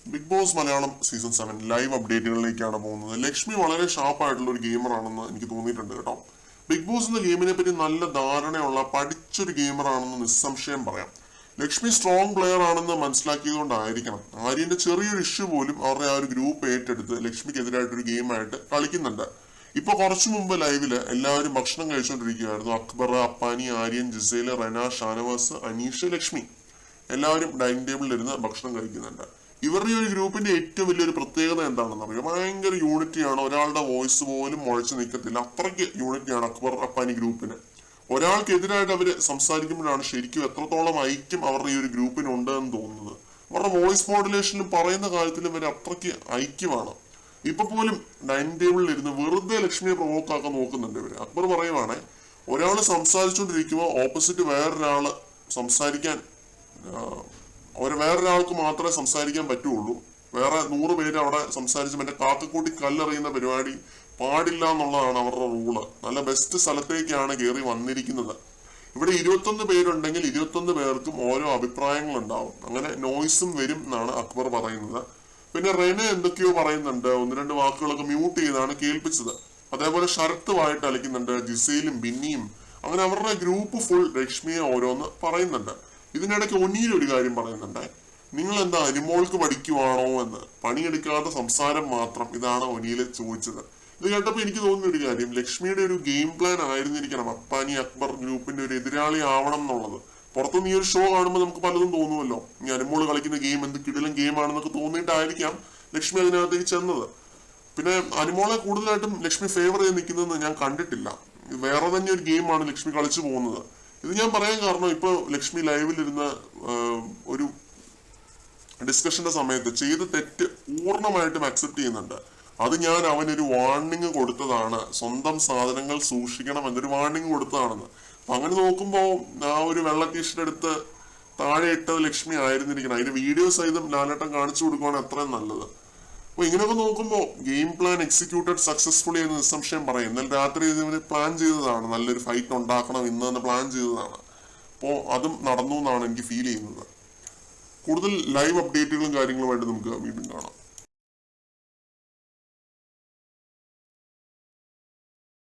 Big boss Malayalam season 7 live അപ്ഡേറ്റുകളിലേക്കാണ് പോകുന്നത്. ലക്ഷ്മി വളരെ ഷാർപ്പായിട്ടുള്ള ഒരു ഗെയിമറാണെന്ന് എനിക്ക് തോന്നിയിട്ടുണ്ട് കേട്ടോ. ബിഗ് ബോസ് എന്ന ഗെയിമിനെ പറ്റി നല്ല ധാരണയുള്ള പഠിച്ചൊരു ഗെയിമറാണെന്ന് നിസ്സംശയം പറയാം. ലക്ഷ്മി സ്ട്രോങ് പ്ലെയർ ആണെന്ന് മനസ്സിലാക്കിയതുകൊണ്ടായിരിക്കണം ആര്യന്റെ ചെറിയൊരു ഇഷ്യൂ പോലും അവരുടെ ആ ഒരു ഗ്രൂപ്പ് ഏറ്റെടുത്ത് ലക്ഷ്മിക്കെതിരായിട്ടൊരു ഗെയിമായിട്ട് കളിക്കുന്നുണ്ട്. ഇപ്പൊ കുറച്ചു മുമ്പ് ലൈവില് എല്ലാവരും ഭക്ഷണം കഴിച്ചുകൊണ്ടിരിക്കുകയായിരുന്നു. അക്ബർ, അപ്പാനി, ആര്യൻ, ജിസേല്, റെന, ഷാനവാസ്, അനീഷ്, ലക്ഷ്മി എല്ലാവരും ഡൈനിങ് ടേബിളിൽ ഇരുന്ന് ഭക്ഷണം കഴിക്കുന്നുണ്ട്. ഇവരുടെ ഒരു ഗ്രൂപ്പിന്റെ ഏറ്റവും വലിയൊരു പ്രത്യേകത എന്താണെന്ന് അറിയാം. ഭയങ്കര യൂണിറ്റിയാണ്. ഒരാളുടെ വോയിസ് പോലും മുഴച്ചു നിൽക്കത്തില്ല. അത്രയ്ക്ക് യൂണിറ്റിയാണ് അക്ബർ അപ്പാനി ഗ്രൂപ്പിന്. ഒരാൾക്കെതിരായിട്ട് അവര് സംസാരിക്കുമ്പോഴാണ് ശരിക്കും എത്രത്തോളം ഐക്യം അവരുടെ ഈ ഒരു ഗ്രൂപ്പിന് ഉണ്ട് എന്ന് തോന്നുന്നത്. അവരുടെ വോയിസ് മോഡുലേഷനിലും പറയുന്ന കാര്യത്തിലും വരെ അത്രയ്ക്ക് ഐക്യമാണ്. ഇപ്പൊ പോലും ഡൈനിങ് ടേബിളിൽ ഇരുന്ന് വെറുതെ ലക്ഷ്മിയെ പ്രൊവോക്കാക്കാൻ നോക്കുന്നുണ്ട് ഇവര്. അക്ബർ പറയുവാണെ, ഒരാള് സംസാരിച്ചുകൊണ്ടിരിക്കുമ്പോൾ ഓപ്പോസിറ്റ് വേറൊരാള് സംസാരിക്കാൻ വേറൊരാൾക്ക് മാത്രമേ സംസാരിക്കാൻ പറ്റുള്ളൂ. വേറെ 100 പേര് അവിടെ സംസാരിച്ച് മറ്റേ കാക്കക്കൂട്ടി കല്ലെറിയുന്ന പരിപാടി പാടില്ല എന്നുള്ളതാണ് അവരുടെ റൂള്. നല്ല ബെസ്റ്റ് സ്ഥലത്തേക്കാണ് കയറി വന്നിരിക്കുന്നത്. ഇവിടെ 21 പേരുണ്ടെങ്കിൽ 21 പേർക്കും ഓരോ അഭിപ്രായങ്ങൾ ഉണ്ടാവും. അങ്ങനെ നോയ്സും വരും എന്നാണ് അക്ബർ പറയുന്നത്. പിന്നെ റെന എന്തൊക്കെയോ പറയുന്നുണ്ട്. 1-2 വാക്കുകളൊക്കെ മ്യൂട്ട് ചെയ്താണ് കേൾപ്പിച്ചത്. അതേപോലെ ശരത്തുമായിട്ട് കളിക്കുന്നുണ്ട്, ജിസയിലും ബിന്നിയും. അങ്ങനെ അവരുടെ ഗ്രൂപ്പ് ഫുൾ ലക്ഷ്മിയെ ഓരോന്ന് പറയുന്നുണ്ട്. ഇതിനിടയ്ക്ക് ഒനീൽ ഒരു കാര്യം പറയുന്നുണ്ട്. നിങ്ങൾ എന്താ അനുമോൾക്ക് പഠിക്കുവാണോ എന്ന്. പണിയെടുക്കാത്ത സംസാരം മാത്രം, ഇതാണ് ഒനീല് ചോദിച്ചത്. ഇത് കേട്ടപ്പോൾ എനിക്ക് തോന്നുന്ന ഒരു കാര്യം, ലക്ഷ്മിയുടെ ഒരു ഗെയിം പ്ലാൻ ആയിരുന്നിരിക്കണം അപ്പാനി അക്ബർ ഗ്രൂപ്പിന്റെ ഒരു എതിരാളി ആവണം എന്നുള്ളത്. പുറത്തുനിന്ന് ഈ ഒരു ഷോ കാണുമ്പോൾ നമുക്ക് പലതും തോന്നുമല്ലോ. ഈ അനുമോള് കളിക്കുന്ന ഗെയിം എന്ത് കിടിലൻ ഗെയിം ആണെന്നൊക്കെ തോന്നിയിട്ടായിരിക്കാം ലക്ഷ്മി അതിനകത്തേക്ക് ചെന്നത്. പിന്നെ അനുമോളെ കൂടുതലായിട്ടും ലക്ഷ്മി ഫേവർ ചെയ്ത് നിൽക്കുന്നതെന്ന് ഞാൻ കണ്ടിട്ടില്ല. വേറെ തന്നെ ഒരു ഗെയിമാണ് ലക്ഷ്മി കളിച്ചു പോകുന്നത്. ഇത് ഞാൻ പറയാൻ കാരണം, ഇപ്പൊ ലക്ഷ്മി ലൈവിലിരുന്ന് ഒരു ഡിസ്കഷന്റെ സമയത്ത് ചെയ്ത തെറ്റ് പൂർണ്ണമായിട്ടും അക്സെപ്റ്റ് ചെയ്യുന്നുണ്ട്. അത് ഞാൻ അവനൊരു വാർണിംഗ് കൊടുത്തതാണ്, സ്വന്തം സാധനങ്ങൾ സൂക്ഷിക്കണം എന്നൊരു വാർണിംഗ് കൊടുത്തതാണെന്ന്. അപ്പൊ അങ്ങനെ നോക്കുമ്പോ ആ ഒരു വെള്ള ടീഷർട്ട് എടുത്ത് താഴെ ഇട്ടത് ലക്ഷ്മി ആയിരുന്നിരിക്കണം. അതിന്റെ വീഡിയോ സഹിതം ലാലേട്ടൻ കാണിച്ചു കൊടുക്കുവാണ് എത്രയും നല്ലത്. അപ്പൊ ഇങ്ങനെയൊക്കെ നോക്കുമ്പോൾ ഗെയിം പ്ലാൻ എക്സിക്യൂട്ടഡ് സക്സസ്ഫുള്ളി എന്ന് നിസ്സംശയം പറയും. എന്നാൽ രാത്രി ഇവര് പ്ലാൻ ചെയ്തതാണ്, നല്ലൊരു ഫൈറ്റ് ഉണ്ടാക്കണം ഇന്ന് പ്ലാൻ ചെയ്തതാണ്. അപ്പോൾ അതും നടന്നു എന്നാണ് എനിക്ക് ഫീൽ ചെയ്യുന്നത്. കൂടുതൽ ലൈവ് അപ്ഡേറ്റുകളും കാര്യങ്ങളുമായിട്ട് നമുക്ക് വീണ്ടും കാണാം.